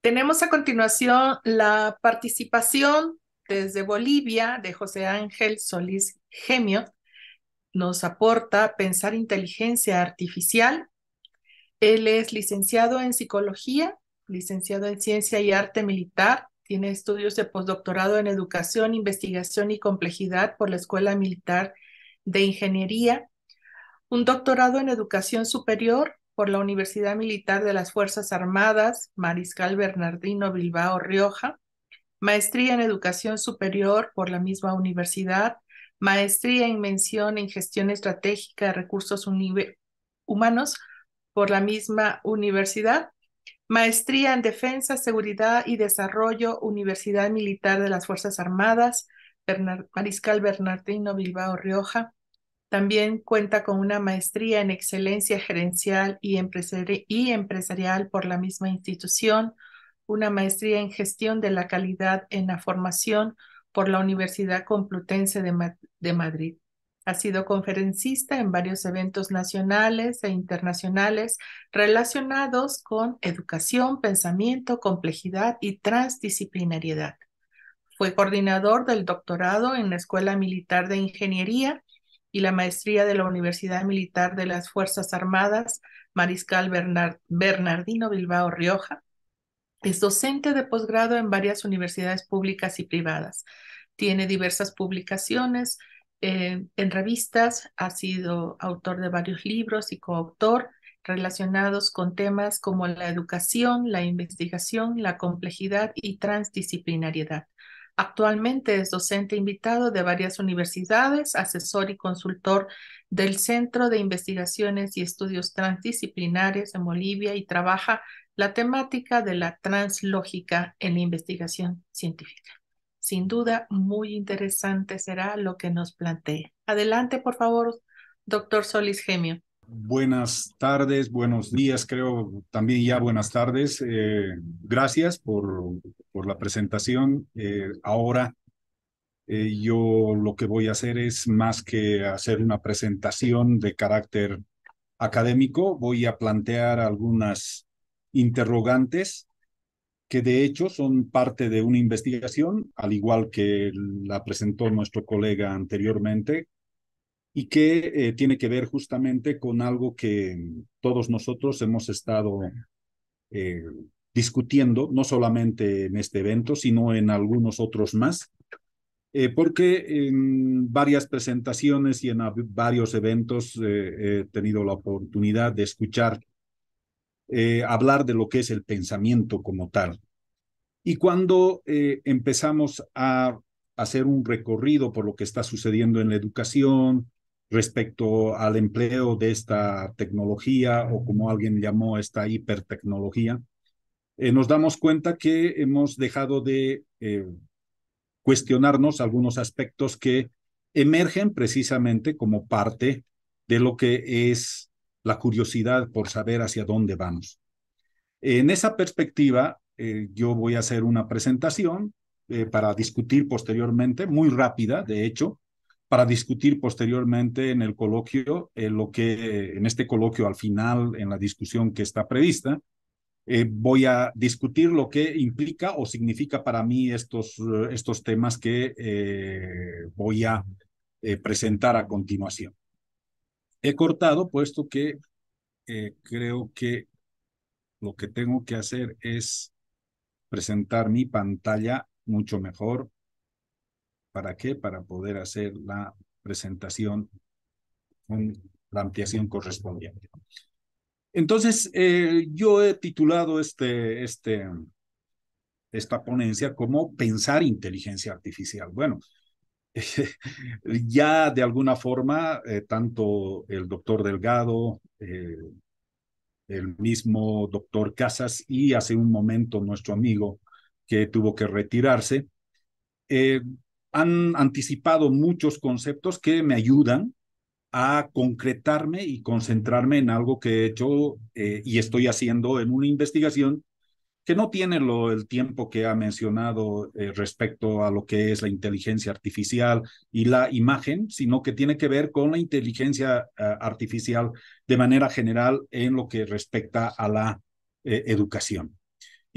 Tenemos a continuación la participación desde Bolivia de José Ángel Solís Gemio. Nos aporta Pensar Inteligencia Artificial. Él es licenciado en Psicología, licenciado en Ciencia y Arte Militar. Tiene estudios de postdoctorado en Educación, Investigación y Complejidad por la Escuela Militar de Ingeniería, un doctorado en Educación Superior por la Universidad Militar de las Fuerzas Armadas, Mariscal Bernardino Bilbao Rioja, maestría en Educación Superior por la misma universidad, maestría en Mención en Gestión Estratégica de Recursos Humanos por la misma universidad, maestría en Defensa, Seguridad y Desarrollo, Universidad Militar de las Fuerzas Armadas, Mariscal Bernardino Bilbao Rioja. También cuenta con una maestría en Excelencia Gerencial y Empresarial por la misma institución, una maestría en Gestión de la Calidad en la Formación por la Universidad Complutense de Madrid. Ha sido conferencista en varios eventos nacionales e internacionales relacionados con educación, pensamiento, complejidad y transdisciplinariedad. Fue coordinador del doctorado en la Escuela Militar de Ingeniería y la maestría de la Universidad Militar de las Fuerzas Armadas, Mariscal Bernardino Bilbao Rioja. Es docente de posgrado en varias universidades públicas y privadas. Tiene diversas publicaciones en revistas, ha sido autor de varios libros y coautor relacionados con temas como la educación, la investigación, la complejidad y transdisciplinariedad. Actualmente es docente invitado de varias universidades, asesor y consultor del Centro de Investigaciones y Estudios Transdisciplinares en Bolivia y trabaja la temática de la translógica en la investigación científica. Sin duda, muy interesante será lo que nos plantee. Adelante, por favor, doctor Solís Gemio. Buenas tardes, buenos días, creo también ya buenas tardes. Gracias por la presentación. Ahora yo lo que voy a hacer es más que hacer una presentación de carácter académico, voy a plantear algunas interrogantes que de hecho son parte de una investigación, al igual que la presentó nuestro colega anteriormente, y que tiene que ver justamente con algo que todos nosotros hemos estado eh, discutiendo, no solamente en este evento, sino en algunos otros más, porque en varias presentaciones y en varios eventos he tenido la oportunidad de escuchar hablar de lo que es el pensamiento como tal. Y cuando empezamos a hacer un recorrido por lo que está sucediendo en la educación respecto al empleo de esta tecnología o como alguien llamó esta hipertecnología, nos damos cuenta que hemos dejado de cuestionarnos algunos aspectos que emergen precisamente como parte de lo que es la curiosidad por saber hacia dónde vamos. En esa perspectiva, yo voy a hacer una presentación para discutir posteriormente, muy rápida, de hecho, para discutir posteriormente en el coloquio, lo que en este coloquio al final, en la discusión que está prevista, voy a discutir lo que implica o significa para mí estos temas que voy a presentar a continuación. He cortado, puesto que creo que lo que tengo que hacer es presentar mi pantalla mucho mejor. ¿Para qué? Para poder hacer la presentación con la ampliación correspondiente. Entonces, yo he titulado esta ponencia como Pensar Inteligencia Artificial. Bueno, ya de alguna forma, tanto el doctor Delgado, el mismo doctor Casas y hace un momento nuestro amigo que tuvo que retirarse, eh, han anticipado muchos conceptos que me ayudan a concretarme y concentrarme en algo que he hecho y estoy haciendo en una investigación que no tiene el tiempo que ha mencionado respecto a lo que es la inteligencia artificial y la imagen, sino que tiene que ver con la inteligencia artificial de manera general en lo que respecta a la educación.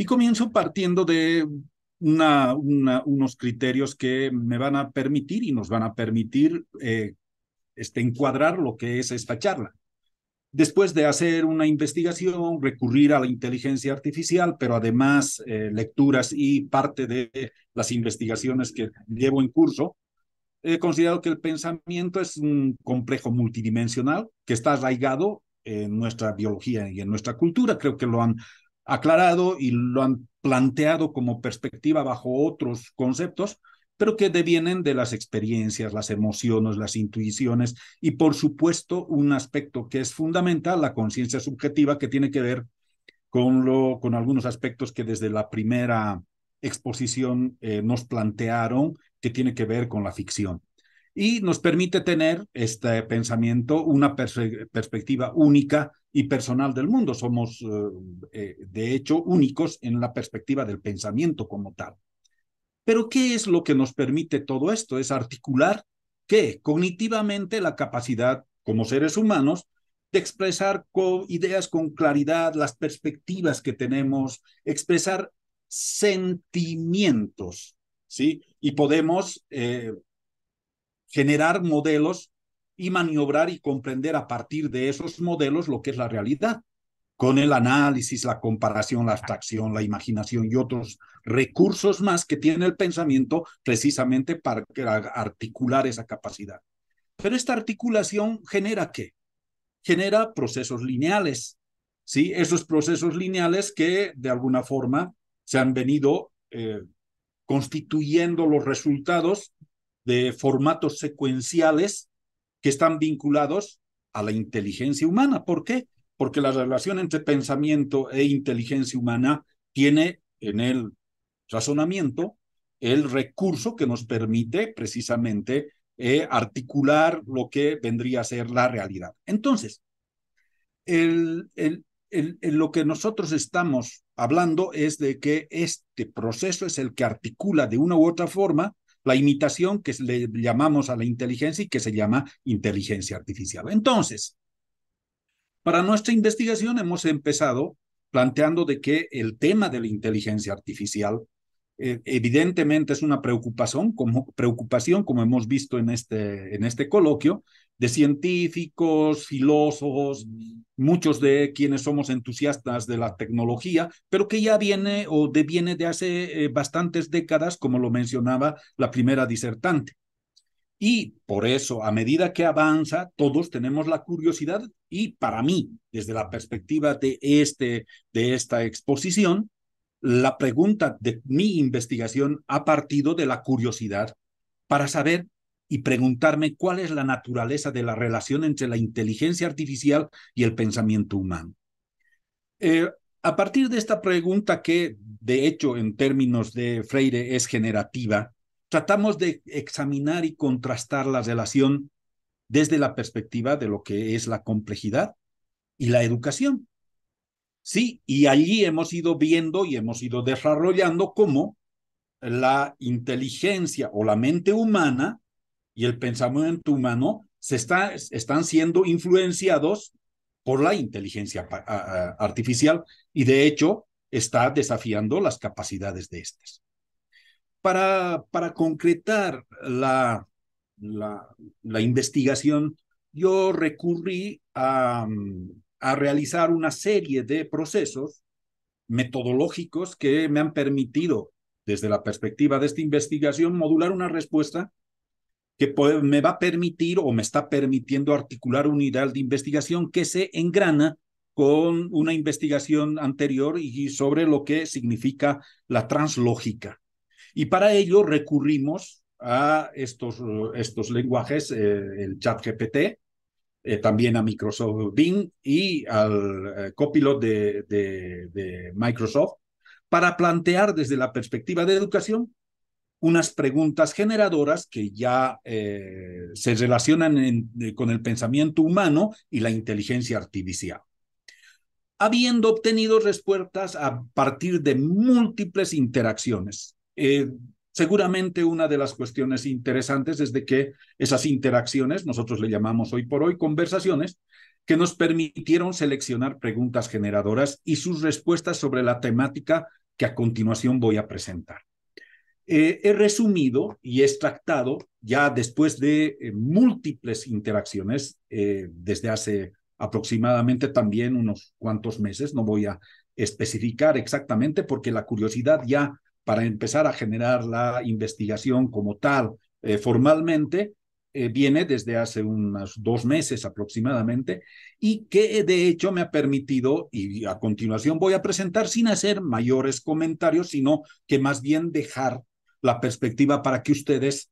Y comienzo partiendo de unos criterios que me van a permitir y nos van a permitir encuadrar lo que es esta charla. Después de hacer una investigación, recurrir a la inteligencia artificial, pero además lecturas y parte de las investigaciones que llevo en curso, he considerado que el pensamiento es un complejo multidimensional que está arraigado en nuestra biología y en nuestra cultura. Creo que lo han aclarado y lo han planteado como perspectiva bajo otros conceptos, pero que devienen de las experiencias, las emociones, las intuiciones y, por supuesto, un aspecto que es fundamental, la conciencia subjetiva, que tiene que ver con algunos aspectos que desde la primera exposición nos plantearon, que tiene que ver con la ficción. Y nos permite tener este pensamiento, una perspectiva única y personal del mundo. Somos, de hecho, únicos en la perspectiva del pensamiento como tal. Pero ¿qué es lo que nos permite todo esto? Es articular, ¿qué? Cognitivamente la capacidad como seres humanos de expresar ideas con claridad, las perspectivas que tenemos, expresar sentimientos, ¿sí? Y podemos generar modelos y maniobrar y comprender a partir de esos modelos lo que es la realidad, con el análisis, la comparación, la abstracción, la imaginación y otros recursos más que tiene el pensamiento precisamente para articular esa capacidad. Pero esta articulación genera ¿qué? Genera procesos lineales, ¿sí? Esos procesos lineales que de alguna forma se han venido constituyendo los resultados de formatos secuenciales que están vinculados a la inteligencia humana. ¿Por qué? Porque la relación entre pensamiento e inteligencia humana tiene en el razonamiento el recurso que nos permite precisamente articular lo que vendría a ser la realidad. Entonces, lo que nosotros estamos hablando es de que este proceso es el que articula de una u otra forma la imitación que le llamamos a la inteligencia y que se llama inteligencia artificial. Entonces, para nuestra investigación hemos empezado planteando de que el tema de la inteligencia artificial evidentemente es una preocupación, como hemos visto en este coloquio, de científicos, filósofos, muchos de quienes somos entusiastas de la tecnología, pero que ya viene o deviene de hace bastantes décadas, como lo mencionaba la primera disertante. Y por eso, a medida que avanza, todos tenemos la curiosidad y para mí, desde la perspectiva de esta exposición, la pregunta de mi investigación ha partido de la curiosidad para saber y preguntarme cuál es la naturaleza de la relación entre la inteligencia artificial y el pensamiento humano. A partir de esta pregunta que, de hecho, en términos de Freire es generativa, tratamos de examinar y contrastar la relación desde la perspectiva de lo que es la complejidad y la educación. Sí, y allí hemos ido viendo y hemos ido desarrollando cómo la inteligencia o la mente humana y el pensamiento humano están siendo influenciados por la inteligencia artificial y de hecho está desafiando las capacidades de estas. Para concretar la investigación, yo recurrí a realizar una serie de procesos metodológicos que me han permitido, desde la perspectiva de esta investigación, modular una respuesta que me va a permitir o me está permitiendo articular un ideal de investigación que se engrana con una investigación anterior y sobre lo que significa la translógica. Y para ello recurrimos a estos lenguajes, el ChatGPT, también a Microsoft Bing y al Copilot de Microsoft, para plantear desde la perspectiva de educación unas preguntas generadoras que ya se relacionan con el pensamiento humano y la inteligencia artificial, habiendo obtenido respuestas a partir de múltiples interacciones. Seguramente una de las cuestiones interesantes es de que esas interacciones, nosotros le llamamos hoy por hoy conversaciones, que nos permitieron seleccionar preguntas generadoras y sus respuestas sobre la temática que a continuación voy a presentar. He resumido y extractado ya después de múltiples interacciones desde hace aproximadamente también unos cuantos meses, no voy a especificar exactamente porque la curiosidad ya para empezar a generar la investigación como tal formalmente viene desde hace unos 2 meses aproximadamente y que de hecho me ha permitido, y a continuación voy a presentar sin hacer mayores comentarios, sino que más bien dejar la perspectiva para que ustedes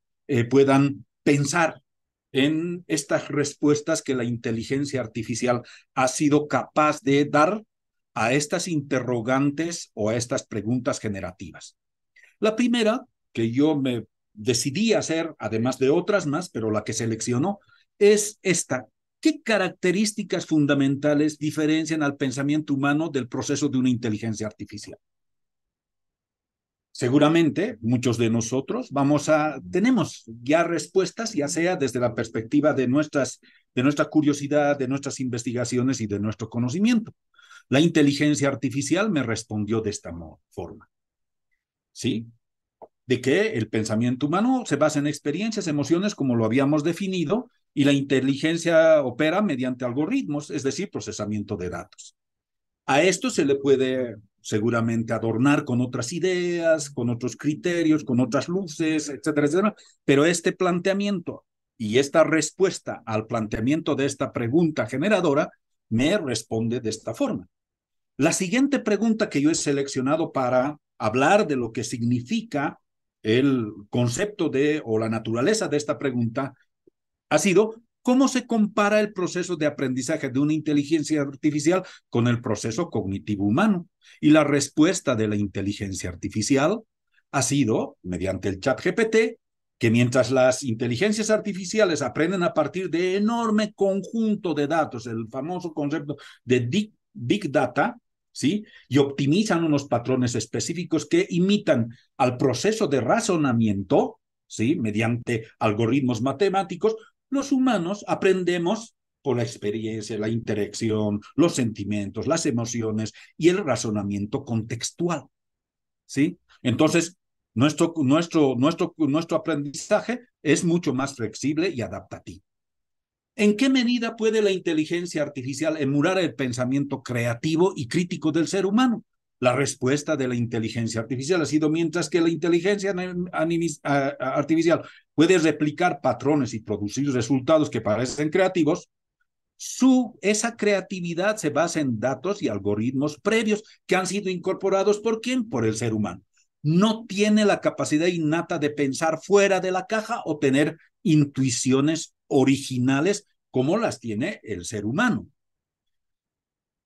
puedan pensar en estas respuestas que la inteligencia artificial ha sido capaz de dar a estas interrogantes o a estas preguntas generativas. La primera que yo me decidí hacer, además de otras más, pero la que seleccionó, es esta. ¿Qué características fundamentales diferencian al pensamiento humano del proceso de una inteligencia artificial? Seguramente muchos de nosotros tenemos ya respuestas, ya sea desde la perspectiva de nuestra curiosidad, de nuestras investigaciones y de nuestro conocimiento. La inteligencia artificial me respondió de esta forma, ¿sí? De que el pensamiento humano se basa en experiencias, emociones, como lo habíamos definido, y la inteligencia opera mediante algoritmos, es decir, procesamiento de datos. A esto se le puede seguramente adornar con otras ideas, con otros criterios, con otras luces, etcétera, etcétera. Pero este planteamiento y esta respuesta al planteamiento de esta pregunta generadora me responde de esta forma. La siguiente pregunta que yo he seleccionado para hablar de lo que significa el concepto o la naturaleza de esta pregunta ha sido: ¿cómo se compara el proceso de aprendizaje de una inteligencia artificial con el proceso cognitivo humano? Y la respuesta de la inteligencia artificial ha sido, mediante el chat GPT, que mientras las inteligencias artificiales aprenden a partir de enorme conjunto de datos, el famoso concepto de Big Data, ¿sí? Y optimizan unos patrones específicos que imitan al proceso de razonamiento, ¿sí? Mediante algoritmos matemáticos, los humanos aprendemos por la experiencia, la interacción, los sentimientos, las emociones y el razonamiento contextual, ¿sí? Entonces, nuestro aprendizaje es mucho más flexible y adaptativo. ¿En qué medida puede la inteligencia artificial emular el pensamiento creativo y crítico del ser humano? La respuesta de la inteligencia artificial ha sido: mientras que la inteligencia artificial puede replicar patrones y producir resultados que parecen creativos, esa creatividad se basa en datos y algoritmos previos que han sido incorporados ¿por quién? Por el ser humano. No tiene la capacidad innata de pensar fuera de la caja o tener intuiciones originales como las tiene el ser humano.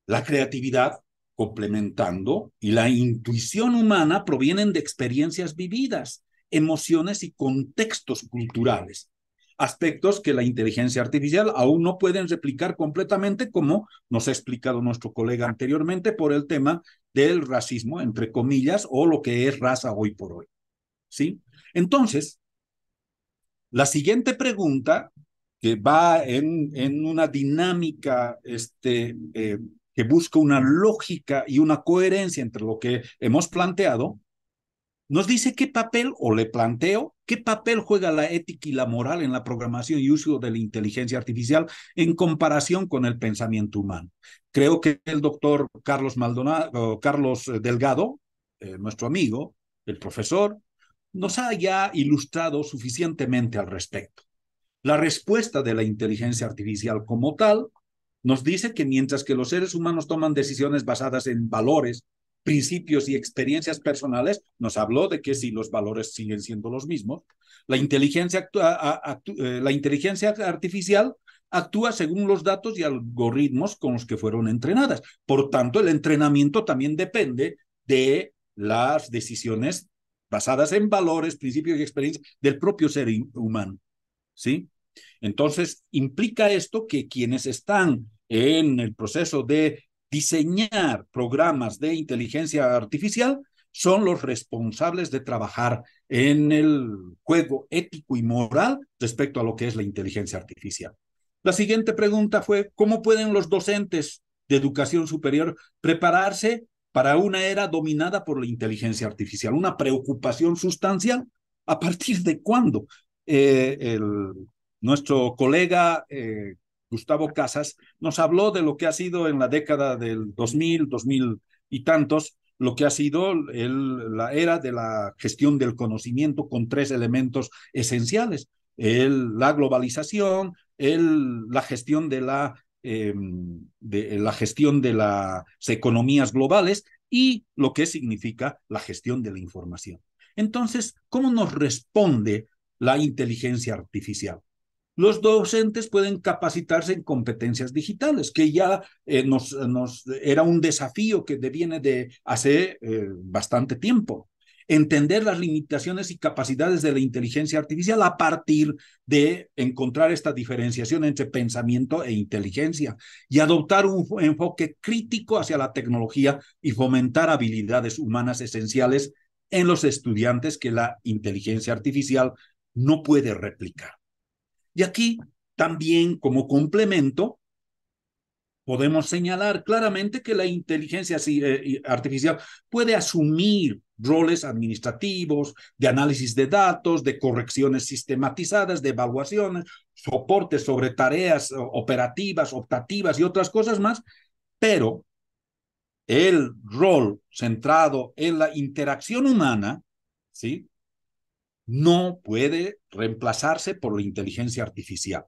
La creatividad, complementando, y la intuición humana provienen de experiencias vividas, emociones y contextos culturales, aspectos que la inteligencia artificial aún no pueden replicar completamente, como nos ha explicado nuestro colega anteriormente, por el tema del racismo, entre comillas, o lo que es raza hoy por hoy, ¿sí? Entonces, la siguiente pregunta, que va en una dinámica que busca una lógica y una coherencia entre lo que hemos planteado, nos dice qué papel, o le planteo, qué papel juega la ética y la moral en la programación y uso de la inteligencia artificial en comparación con el pensamiento humano. Creo que el doctor Carlos Delgado, nuestro amigo, el profesor, nos ha ya ilustrado suficientemente al respecto. La respuesta de la inteligencia artificial como tal nos dice que mientras que los seres humanos toman decisiones basadas en valores, principios y experiencias personales, nos habló de que si los valores siguen siendo los mismos, la inteligencia artificial actúa según los datos y algoritmos con los que fueron entrenadas. Por tanto, el entrenamiento también depende de las decisiones basadas en valores, principios y experiencias del propio ser humano, ¿sí? Entonces, implica esto que quienes están en el proceso de diseñar programas de inteligencia artificial son los responsables de trabajar en el juego ético y moral respecto a lo que es la inteligencia artificial. La siguiente pregunta fue: ¿cómo pueden los docentes de educación superior prepararse para una era dominada por la inteligencia artificial, una preocupación sustancial. ¿A partir de cuándo? Nuestro colega Gustavo Casas nos habló de lo que ha sido en la década del 2000 y tantos, lo que ha sido la era de la gestión del conocimiento con tres elementos esenciales: la globalización, la gestión la gestión de las economías globales y lo que significa la gestión de la información. Entonces, ¿cómo nos responde la inteligencia artificial? Los docentes pueden capacitarse en competencias digitales, que ya era un desafío que viene de hace bastante tiempo. Entender las limitaciones y capacidades de la inteligencia artificial a partir de encontrar esta diferenciación entre pensamiento e inteligencia y adoptar un enfoque crítico hacia la tecnología y fomentar habilidades humanas esenciales en los estudiantes que la inteligencia artificial no puede replicar. Y aquí también, como complemento, podemos señalar claramente que la inteligencia artificial puede asumir roles administrativos, de análisis de datos, de correcciones sistematizadas, de evaluaciones, soporte sobre tareas operativas, optativas y otras cosas más, pero el rol centrado en la interacción humana, ¿sí?, no puede reemplazarse por la inteligencia artificial,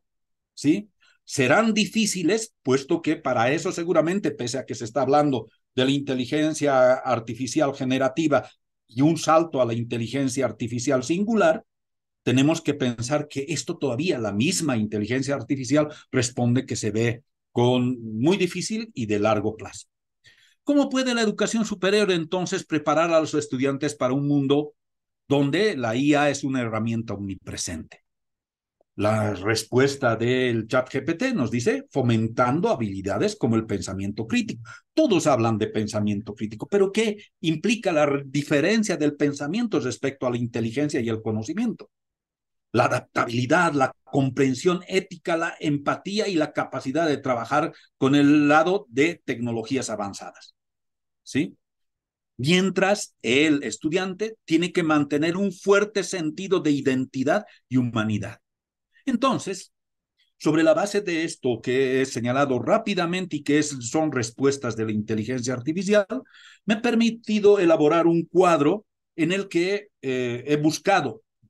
¿sí? Serán difíciles, puesto que para eso seguramente, pese a que se está hablando de la inteligencia artificial generativa y un salto a la inteligencia artificial singular, tenemos que pensar que esto todavía, la misma inteligencia artificial, responde que se ve con muy difícil y de largo plazo. ¿Cómo puede la educación superior entonces preparar a los estudiantes para un mundo donde la IA es una herramienta omnipresente? La respuesta del ChatGPT nos dice fomentando habilidades como el pensamiento crítico. Todos hablan de pensamiento crítico, pero ¿qué implica la diferencia del pensamiento respecto a la inteligencia y el conocimiento? La adaptabilidad, la comprensión ética, la empatía y la capacidad de trabajar con el lado de tecnologías avanzadas, ¿sí? Mientras el estudiante tiene que mantener un fuerte sentido de identidad y humanidad. Entonces, sobre la base de esto que he señalado rápidamente y que son respuestas de la inteligencia artificial, me he permitido elaborar un cuadro en el que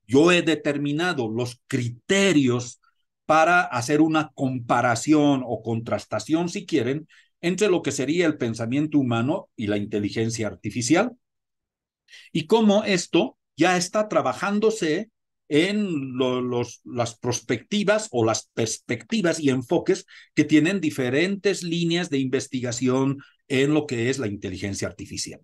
yo he determinado los criterios para hacer una comparación o contrastación, si quieren, entre lo que sería el pensamiento humano y la inteligencia artificial, y cómo esto ya está trabajándose en las perspectivas o las perspectivas y enfoques que tienen diferentes líneas de investigación en lo que es la inteligencia artificial.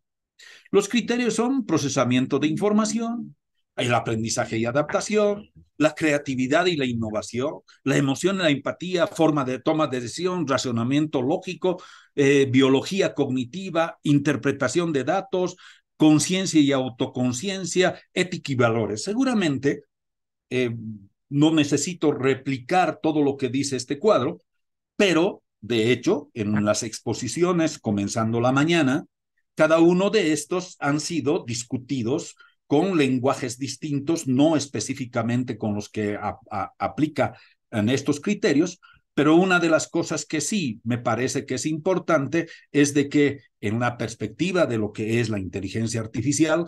Los criterios son procesamiento de información, el aprendizaje y adaptación, la creatividad y la innovación, la emoción y la empatía, forma de toma de decisión, razonamiento lógico, biología cognitiva, interpretación de datos, conciencia y autoconciencia, ética y valores. Seguramente no necesito replicar todo lo que dice este cuadro, pero de hecho, en las exposiciones comenzando la mañana, cada uno de estos han sido discutidos con lenguajes distintos, no específicamente con los que aplica en estos criterios, pero una de las cosas que sí me parece que es importante es de que en la perspectiva de lo que es la inteligencia artificial,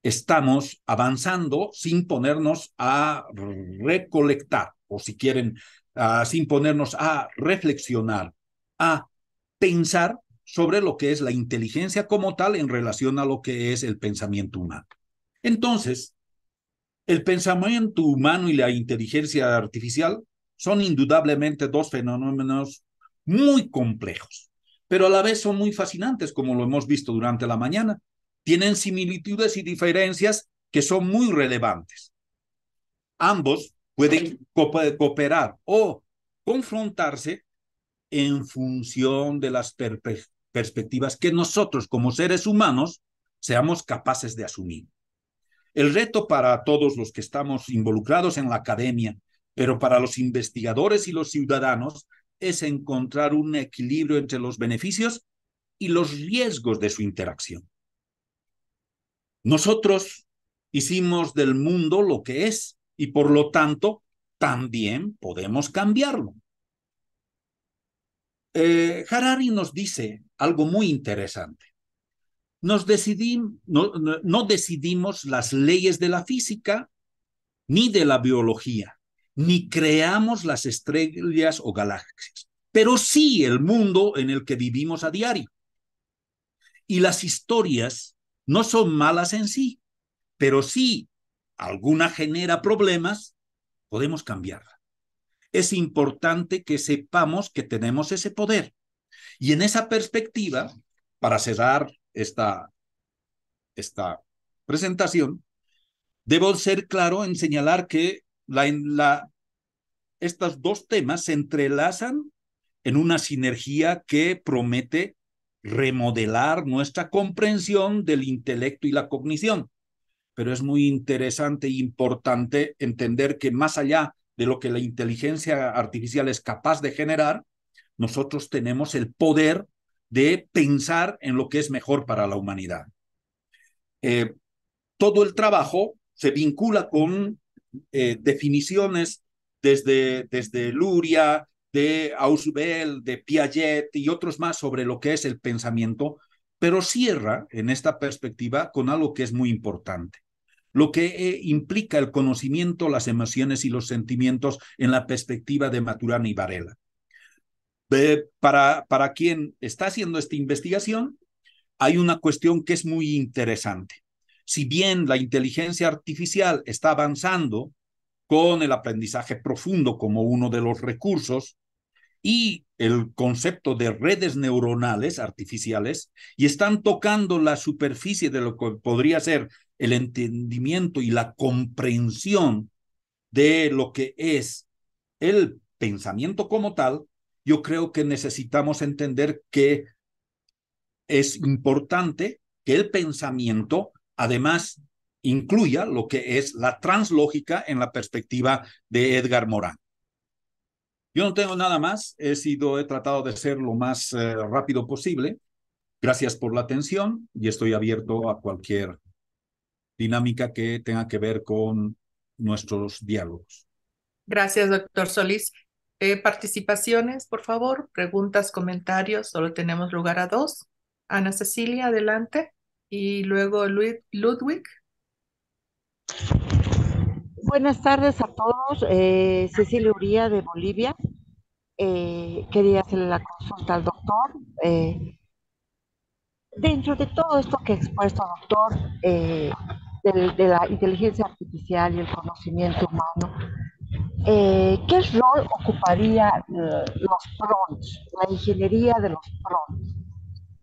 estamos avanzando sin ponernos a recolectar, o si quieren, sin ponernos a reflexionar, a pensar sobre lo que es la inteligencia como tal en relación a lo que es el pensamiento humano. Entonces, el pensamiento humano y la inteligencia artificial son indudablemente dos fenómenos muy complejos, pero a la vez son muy fascinantes, como lo hemos visto durante la mañana. Tienen similitudes y diferencias que son muy relevantes. Ambos pueden cooperar o confrontarse en función de las perspectivas que nosotros como seres humanos seamos capaces de asumir. El reto para todos los que estamos involucrados en la academia, pero para los investigadores y los ciudadanos, es encontrar un equilibrio entre los beneficios y los riesgos de su interacción. Nosotros hicimos del mundo lo que es y por lo tanto también podemos cambiarlo. Harari nos dice algo muy interesante. No decidimos las leyes de la física ni de la biología, ni creamos las estrellas o galaxias, pero sí el mundo en el que vivimos a diario. Y las historias no son malas en sí, pero si alguna genera problemas, podemos cambiarla. Es importante que sepamos que tenemos ese poder. Y en esa perspectiva, para cerrar esta presentación, debo ser claro en señalar que estos dos temas se entrelazan en una sinergia que promete remodelar nuestra comprensión del intelecto y la cognición. Pero es muy interesante e importante entender que más allá de lo que la inteligencia artificial es capaz de generar, nosotros tenemos el poder de pensar en lo que es mejor para la humanidad. Todo el trabajo se vincula con definiciones desde Luria, de Ausubel, de Piaget y otros más sobre lo que es el pensamiento, pero cierra en esta perspectiva con algo que es muy importante. Lo que implica el conocimiento, las emociones y los sentimientos en la perspectiva de Maturana y Varela. Para quien está haciendo esta investigación, hay una cuestión que es muy interesante. Si bien la inteligencia artificial está avanzando con el aprendizaje profundo como uno de los recursos y el concepto de redes neuronales artificiales, y están tocando la superficie de lo que podría ser el entendimiento y la comprensión de lo que es el pensamiento como tal, yo creo que necesitamos entender que es importante que el pensamiento además incluya lo que es la translógica en la perspectiva de Edgar Morin. Yo no tengo nada más, he tratado de ser lo más rápido posible. Gracias por la atención y estoy abierto a cualquier dinámica que tenga que ver con nuestros diálogos. Gracias, doctor Solís. Participaciones, por favor, preguntas, comentarios, solo tenemos lugar a dos. Ana Cecilia, adelante. Y luego Ludwig. Buenas tardes a todos. Cecilia Uría de Bolivia. Quería hacerle la consulta al doctor. Dentro de todo esto que ha expuesto, doctor, de la inteligencia artificial y el conocimiento humano, ¿qué rol ocuparía los prompts, la ingeniería de los prompts,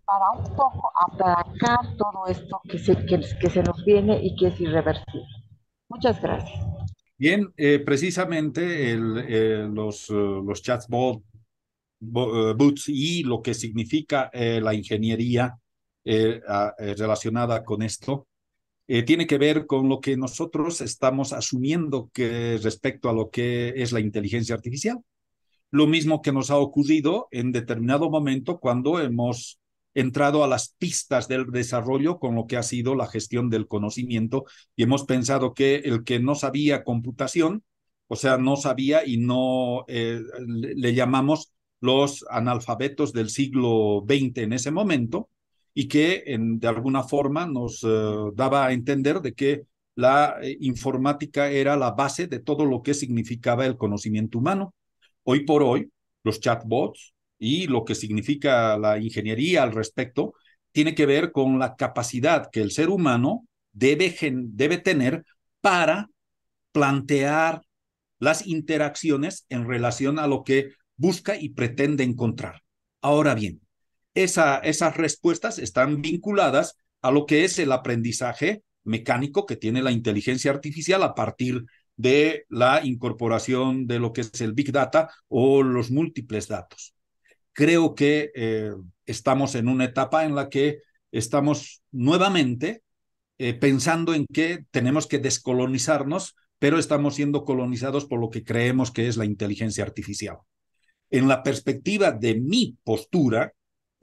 para un poco aplacar todo esto que se nos viene y que es irreversible? Muchas gracias. Bien, precisamente los chatbots y lo que significa la ingeniería relacionada con esto, tiene que ver con lo que nosotros estamos asumiendo que respecto a lo que es la inteligencia artificial. Lo mismo que nos ha ocurrido en determinado momento cuando hemos entrado a las pistas del desarrollo con lo que ha sido la gestión del conocimiento y hemos pensado que el que no sabía computación, o sea, no sabía y no le llamamos los analfabetos del siglo XX en ese momento, y que de alguna forma nos daba a entender de que la informática era la base de todo lo que significaba el conocimiento humano. Hoy por hoy, los chatbots y lo que significa la ingeniería al respecto tiene que ver con la capacidad que el ser humano debe tener para plantear las interacciones en relación a lo que busca y pretende encontrar. Ahora bien, esas respuestas están vinculadas a lo que es el aprendizaje mecánico que tiene la inteligencia artificial a partir de la incorporación de lo que es el Big Data o los múltiples datos. Creo que estamos en una etapa en la que estamos nuevamente pensando en que tenemos que descolonizarnos, pero estamos siendo colonizados por lo que creemos que es la inteligencia artificial. En la perspectiva de mi postura,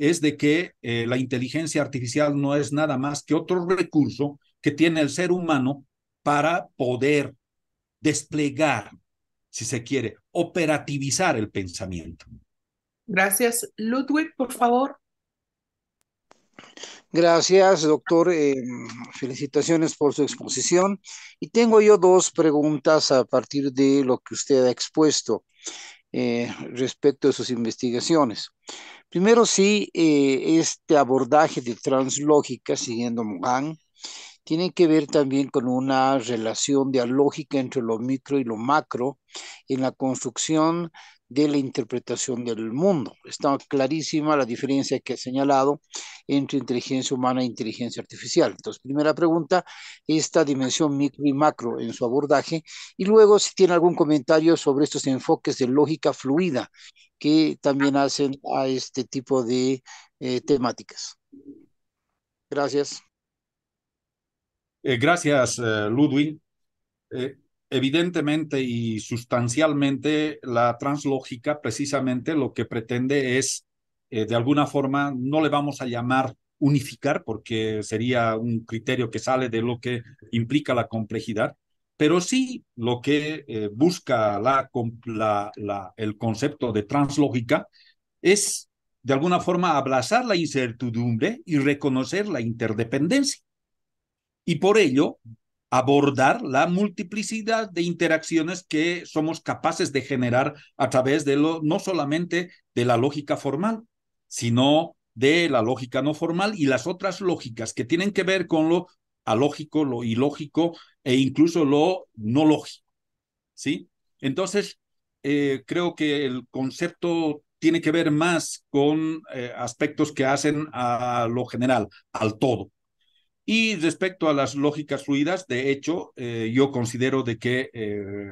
es de que la inteligencia artificial no es nada más que otro recurso que tiene el ser humano para poder desplegar, si se quiere, operativizar el pensamiento. Gracias. Ludwig, por favor. Gracias, doctor. Felicitaciones por su exposición. Y tengo yo dos preguntas a partir de lo que usted ha expuesto respecto de sus investigaciones. Primero, sí, este abordaje de translógica, siguiendo Mohan, tiene que ver también con una relación dialógica entre lo micro y lo macro en la construcción de la interpretación del mundo. Está clarísima la diferencia que he señalado entre inteligencia humana e inteligencia artificial. Entonces, primera pregunta, esta dimensión micro y macro en su abordaje, y luego si tiene algún comentario sobre estos enfoques de lógica fluida que también hacen a este tipo de temáticas. Gracias. Gracias, Ludwig. Evidentemente y sustancialmente, la translógica precisamente lo que pretende es, de alguna forma, no le vamos a llamar unificar, porque sería un criterio que sale de lo que implica la complejidad, pero sí lo que busca el concepto de translógica es, de alguna forma, abrazar la incertidumbre y reconocer la interdependencia. Y por ello, abordar la multiplicidad de interacciones que somos capaces de generar a través de no solamente de la lógica formal, sino de la lógica no formal y las otras lógicas que tienen que ver con lo alógico, lo ilógico e incluso lo no lógico, ¿sí? Entonces, creo que el concepto tiene que ver más con aspectos que hacen a lo general, al todo. Y respecto a las lógicas fluidas, de hecho, yo considero de que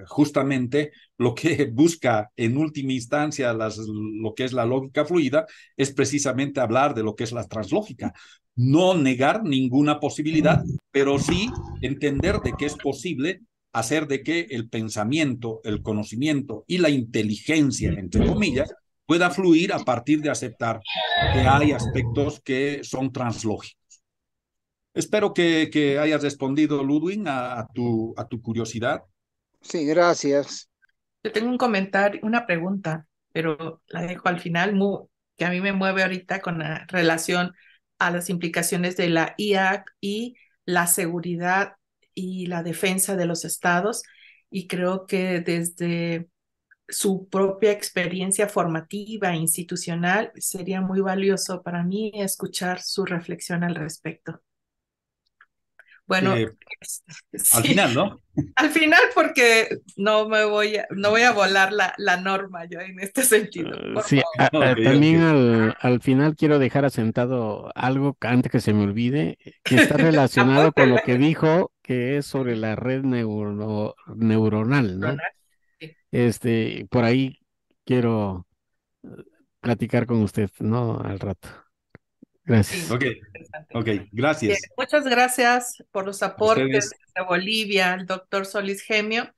justamente lo que busca en última instancia lo que es la lógica fluida es precisamente hablar de lo que es la translógica. No negar ninguna posibilidad, pero sí entender de que es posible hacer de que el pensamiento, el conocimiento y la inteligencia, entre comillas, pueda fluir a partir de aceptar que hay aspectos que son translógicos. Espero que hayas respondido, Ludwig, a tu curiosidad. Sí, gracias. Yo tengo un comentario, una pregunta, pero la dejo al final, que a mí me mueve ahorita con la relación a las implicaciones de la IA y la seguridad y la defensa de los estados. Y creo que desde su propia experiencia formativa, institucional, sería muy valioso para mí escuchar su reflexión al respecto. Bueno, Al sí, final, ¿no? al final porque no voy a volar la norma yo en este sentido. Por Sí, favor. Ok, también ok. al final quiero dejar asentado algo que antes que se me olvide, que está relacionado con lo Apúntela. que dijo, que es sobre la red neuronal, ¿no? Sí, Por ahí quiero platicar con usted, ¿no? Al rato. sí, Gracias. Ok, interesante. ok. Bien, Gracias muchas gracias por los a aportes ustedes. de Bolivia, el doctor Solís Gemio.